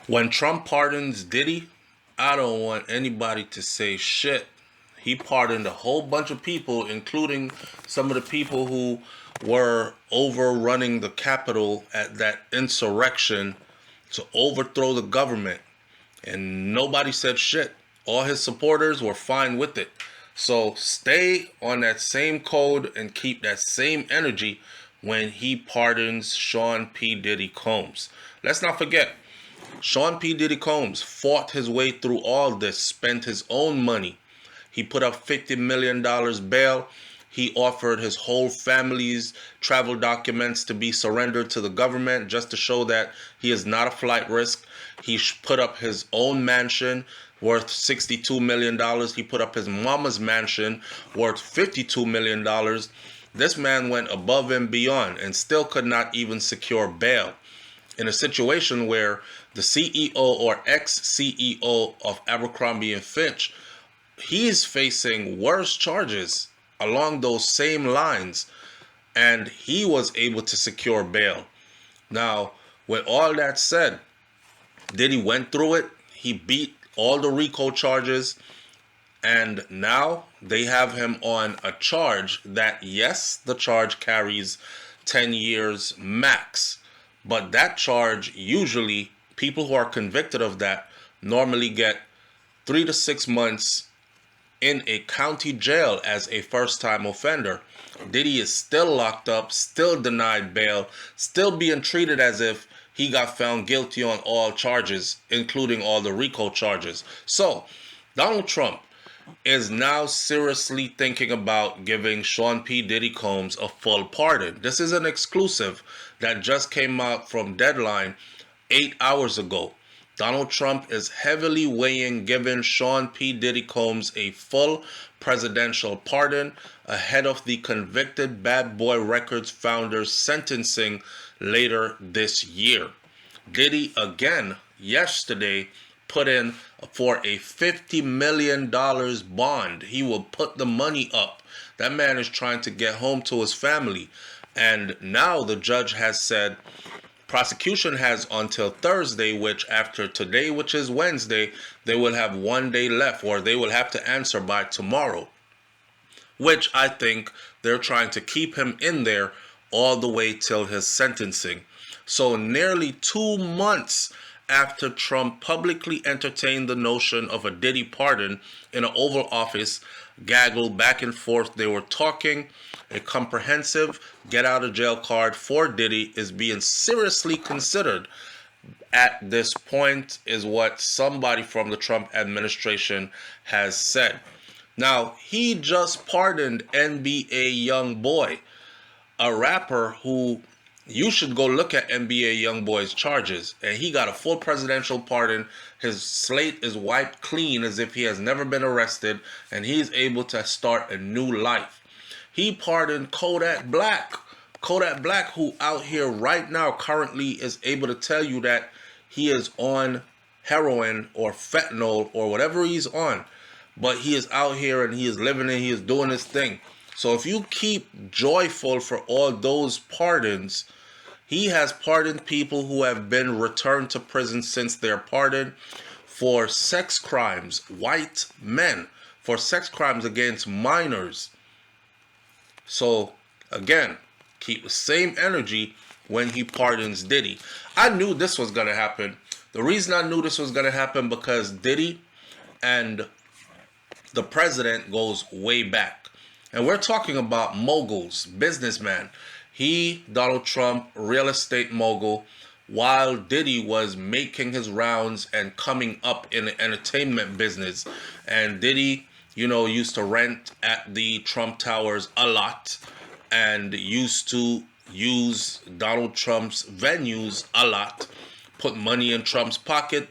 When Trump pardons Diddy, I don't want anybody to say shit. He pardoned a whole bunch of people, including some of the people who were overrunning the Capitol at that insurrection to overthrow the government. And nobody said shit. All his supporters were fine with it. So stay on that same code and keep that same energy when he pardons Sean P. Diddy Combs. Let's not forget, Sean P. Diddy Combs fought his way through all this, spent his own money. He put up $50 million bail. He offered his whole family's travel documents to be surrendered to the government just to show that he is not a flight risk. He put up his own mansion worth $62 million. He put up his mama's mansion worth $52 million. This man went above and beyond and still could not even secure bail. In a situation where the CEO or ex-CEO of Abercrombie and Fitch, he's facing worse charges along those same lines, and he was able to secure bail. Now, with all that said, Diddy went through it. He beat all the RICO charges, and now they have him on a charge that, yes, the charge carries 10 years max, but that charge, usually people who are convicted of that normally get 3 to 6 months in a county jail as a first-time offender. Diddy is still locked up, still denied bail, still being treated as if he got found guilty on all charges, including all the RICO charges. So, Donald Trump is now seriously thinking about giving Sean P. Diddy Combs a full pardon. This is an exclusive that just came out from Deadline 8 hours ago. Donald Trump is heavily weighing giving Sean P. Diddy Combs a full presidential pardon ahead of the convicted Bad Boy Records founder's sentencing later this year. Diddy again yesterday put in for a $50 million bond. He will put the money up. That man is trying to get home to his family. And now the judge has said prosecution has until Thursday, which after today, which is Wednesday, they will have 1 day left, or they will have to answer by tomorrow, which I think they're trying to keep him in there all the way till his sentencing. So nearly 2 months after Trump publicly entertained the notion of a Diddy pardon in an Oval Office gaggle back and forth, they were talking. A comprehensive get-out-of-jail card for Diddy is being seriously considered at this point, is what somebody from the Trump administration has said. Now, he just pardoned NBA YoungBoy, a rapper who you should go look at NBA YoungBoy's charges, and he got a full presidential pardon. His slate is wiped clean as if he has never been arrested, and he's able to start a new life. He pardoned Kodak Black. Kodak Black, who out here right now currently is able to tell you that he is on heroin or fentanyl or whatever he's on. But he is out here and he is living and he is doing his thing. So if you keep joyful for all those pardons, he has pardoned people who have been returned to prison since their pardon for sex crimes, white men, for sex crimes against minors. So, again, keep the same energy when he pardons Diddy. I knew this was going to happen. The reason I knew this was going to happen because Diddy and the president goes way back. And we're talking about moguls, businessmen. He, Donald Trump, real estate mogul, while Diddy was making his rounds and coming up in the entertainment business. And Diddy, used to rent at the Trump Towers a lot and used to use Donald Trump's venues a lot, put money in Trump's pocket.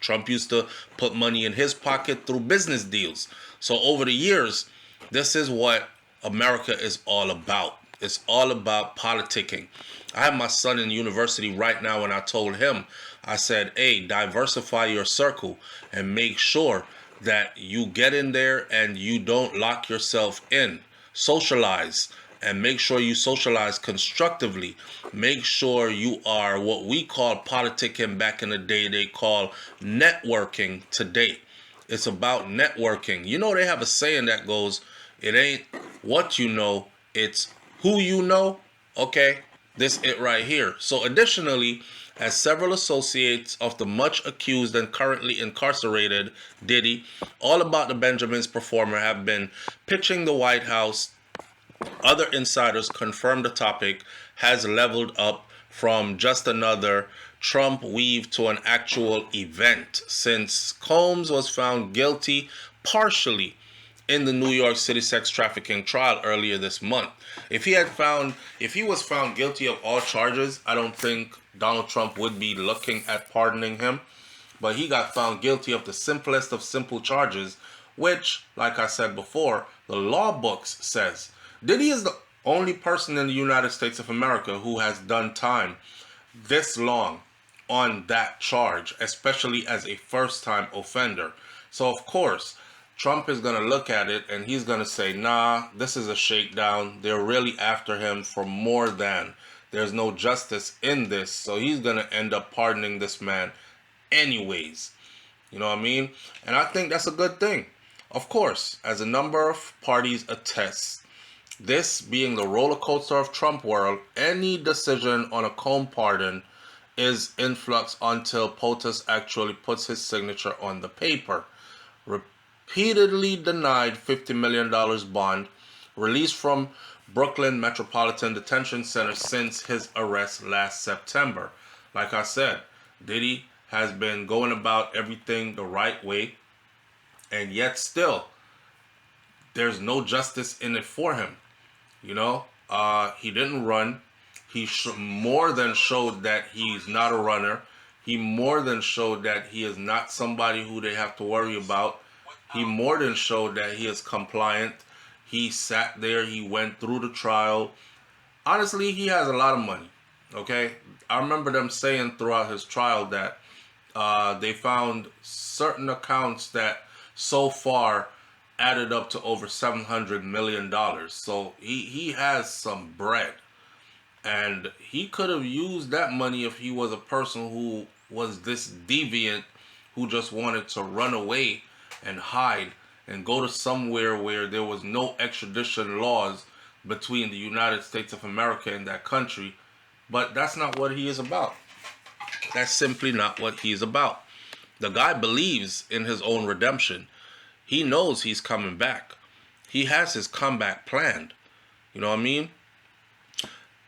Trump used to put money in his pocket through business deals. So over the years, this is what America is all about. It's all about politicking. I have my son in university right now, and I told him, I said, hey, diversify your circle and make sure that you get in there and you don't lock yourself in. Socialize and make sure you socialize constructively. Make sure you are what we call politicking back in the day, they call networking today. It's about networking. You know, they have a saying that goes, it ain't what you know, it's who you know. Okay, this it right here. So additionally, as several associates of the much accused and currently incarcerated Diddy, All About the Benjamins performer, have been pitching the White House, other insiders confirm the topic has leveled up from just another Trump weave to an actual event since Combs was found guilty partially in the New York City sex trafficking trial earlier this month. If he was found guilty of all charges, I don't think Donald Trump would be looking at pardoning him. But he got found guilty of the simplest of simple charges, which, like I said before, the law books says Diddy is the only person in the United States of America who has done time this long on that charge, especially as a first-time offender. So, of course, Trump is going to look at it and he's going to say, nah, this is a shakedown. They're really after him for more than. There's no justice in this. So he's going to end up pardoning this man anyways. You know what I mean? And I think that's a good thing. Of course, as a number of parties attest, this being the roller coaster of Trump world, any decision on a Combs pardon is in flux until POTUS actually puts his signature on the paper. Repeatedly denied $50 million bond, released from Brooklyn Metropolitan Detention Center since his arrest last September. Like I said, Diddy has been going about everything the right way, and yet still, there's no justice in it for him. You know, he didn't run. He more than showed that he's not a runner. He more than showed that he is not somebody who they have to worry about. He more than showed that he is compliant. He sat there. He went through the trial. Honestly, he has a lot of money. Okay? I remember them saying throughout his trial that they found certain accounts that so far added up to over $700 million. So he has some bread. And he could have used that money if he was a person who was this deviant, who just wanted to run away and hide and go to somewhere where there was no extradition laws between the United States of America and that country. But that's not what he is about. That's simply not what he's about. The guy believes in his own redemption. He knows he's coming back. He has his comeback planned. You know what I mean?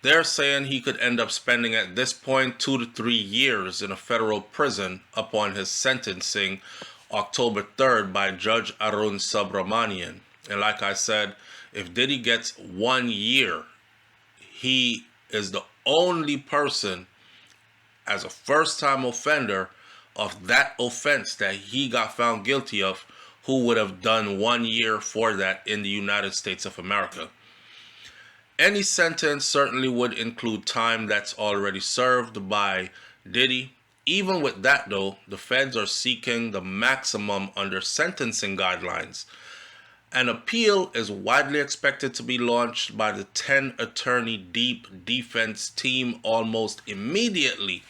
They're saying he could end up spending at this point 2 to 3 years in a federal prison upon his sentencing October 3rd by Judge Arun Subramanian. And like I said, if Diddy gets 1 year, he is the only person as a first-time offender of that offense that he got found guilty of who would have done 1 year for that in the United States of America. Any sentence certainly would include time that's already served by Diddy. Even with that, though, the feds are seeking the maximum under sentencing guidelines. An appeal is widely expected to be launched by the 10-attorney deep defense team almost immediately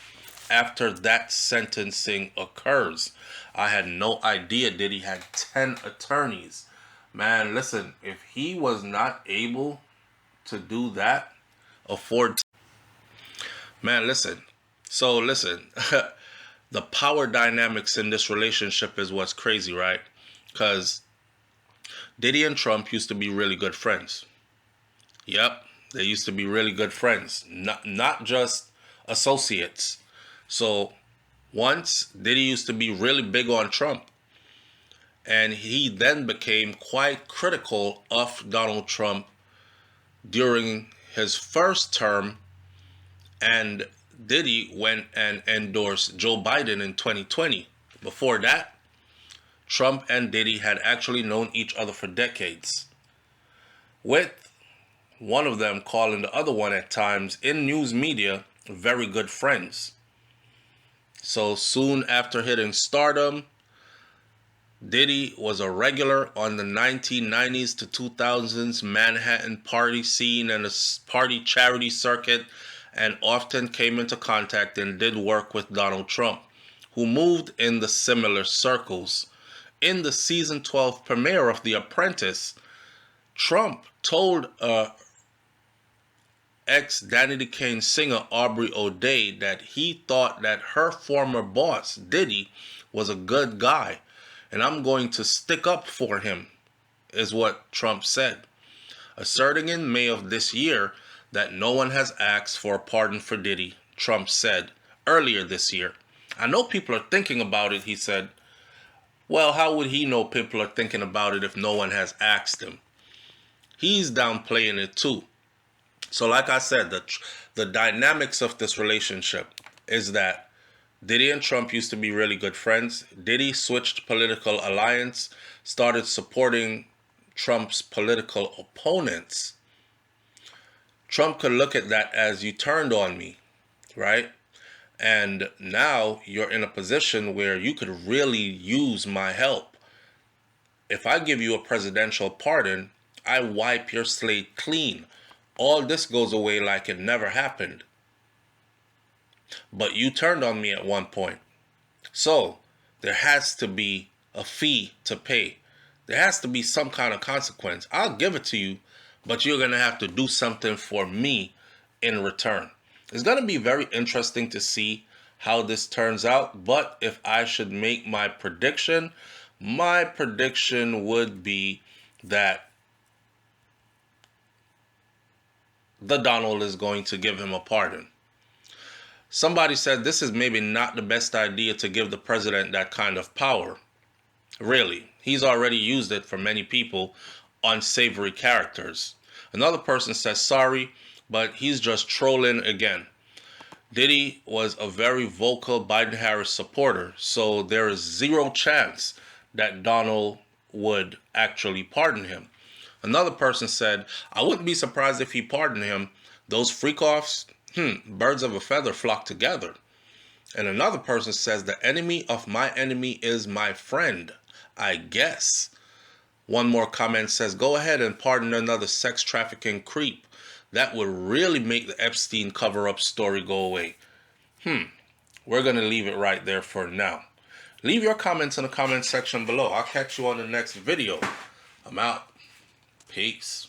after that sentencing occurs. I had no idea Diddy had 10 attorneys. Man, listen, if he was not able to do that, man, listen. So listen, the power dynamics in this relationship is what's crazy, right? Because Diddy and Trump used to be really good friends. Yep, they used to be really good friends, not just associates. So once Diddy used to be really big on Trump, and he then became quite critical of Donald Trump during his first term, and Diddy went and endorsed Joe Biden in 2020. Before that, Trump and Diddy had actually known each other for decades, with one of them calling the other one at times in news media very good friends. So soon after hitting stardom, Diddy was a regular on the 1990s to 2000s Manhattan party scene and a party charity circuit, and often came into contact and did work with Donald Trump, who moved in the similar circles. In the season 12 premiere of The Apprentice, Trump told ex-Danny Kane singer Aubrey O'Day that he thought that her former boss, Diddy, was a good guy, and I'm going to stick up for him, is what Trump said, asserting in May of this year that no one has asked for a pardon for Diddy. Trump said earlier this year. I know people are thinking about it, he said. Well, how would he know people are thinking about it if no one has asked him? He's downplaying it too. So like I said, the dynamics of this relationship is that Diddy and Trump used to be really good friends. Diddy switched political alliance, started supporting Trump's political opponents. Trump could look at that as, you turned on me, right? And now you're in a position where you could really use my help. If I give you a presidential pardon, I wipe your slate clean. All this goes away like it never happened. But you turned on me at one point. So there has to be a fee to pay. There has to be some kind of consequence. I'll give it to you, but you're going to have to do something for me in return. It's going to be very interesting to see how this turns out. But if I should make my prediction would be that the Donald is going to give him a pardon. Somebody said this is maybe not the best idea to give the president that kind of power. Really, he's already used it for many people, unsavory characters. Another person says sorry, but he's just trolling again. Diddy was a very vocal Biden-Harris supporter, so there is zero chance that Donald would actually pardon him. Another person said, I wouldn't be surprised if he pardoned him. Those freak-offs, birds of a feather flock together. And another person says, the enemy of my enemy is my friend, I guess. One more comment says, go ahead and pardon another sex trafficking creep. That would really make the Epstein cover-up story go away. We're going to leave it right there for now. Leave your comments in the comment section below. I'll catch you on the next video. I'm out. Peace.